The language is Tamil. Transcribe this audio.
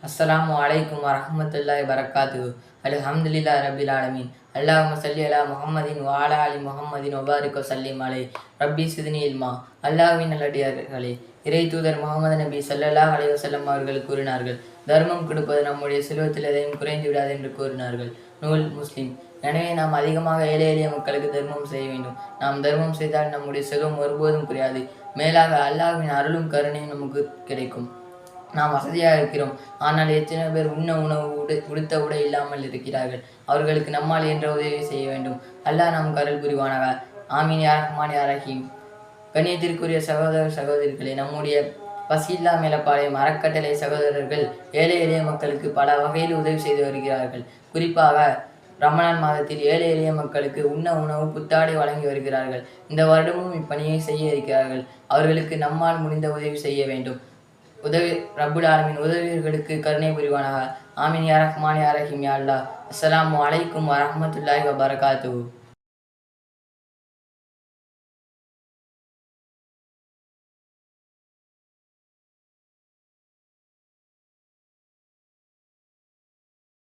அஸ்ஸலாமு அலைக்கும் வரஹ்மத்துல்லாஹி வரகாத்துஹு. அல்ஹம்துலில்லாஹி ரப்பில் ஆலமீன். அல்லாஹும்ம ஸல்லி அலா முஹம்மதின் வ அலா ஆலி முஹம்மதின் வ பாரிக் வ ஸல்லிம் அலைஹி. ரப்பி ஸித்னி இல்மா. அல்லாஹ்வின் நல்லடியார்களே, இறை தூதர் முஹம்மது நபி ஸல்லல்லாஹு அலைஹி வஸல்லம் அவர்கள் கூறினார்கள், தர்மம் கொடுப்பது நம்முடைய செல்வத்தில் எதையும் குறைந்து விடாது என்று கூறினார்கள். நூல் முஸ்லிம். எனவே நாம் அதிகமாக ஏழை எளிய மக்களுக்கு தர்மம் செய்ய வேண்டும். நாம் தர்மம் செய்தால் நம்முடைய செல்வம் ஒருபோதும் குறையாது. மேலாக அல்லாஹ்வின் அருளும் கருணையும் நமக்கு கிடைக்கும். நாம் வசதியாக இருக்கிறோம், ஆனால் எத்தனை பேர் உண்ண உணவு உடுத்த உடை இல்லாமல் இருக்கிறார்கள். அவர்களுக்கு நம்மால் என்ற உதவி செய்ய வேண்டும். அல்லாஹ் நாம் கருள் புரிவானாக. ஆமீன் யா ரஹ்மான் யா ரஹீம். கண்ணியத்திற்குரிய சகோதர சகோதரிகளே, நம்முடைய பசியில்லா மேலப்பாளையம் அறக்கட்டளை சகோதரர்கள் ஏழை எளிய மக்களுக்கு பல வகையில் உதவி செய்து வருகிறார்கள். குறிப்பாக ரமணான் மாதத்தில் ஏழை எளிய மக்களுக்கு உண்ண உணவு புத்தாடை வழங்கி வருகிறார்கள். இந்த வருடமும் இப்பணியை செய்ய இருக்கிறார்கள். அவர்களுக்கு நம்மால் முடிந்த உதவி செய்ய வேண்டும். ரப்புல் ஆலமீன் உதவியர்களுக்கு கருணை புரிவானாக. ஆமீன் யா ரஹ்மான் யா ரஹீம் யா அல்லாஹ். அஸ்ஸலாமு அலைக்கும் வரஹ்மத்துல்லாஹி வபரகாத்துஹு.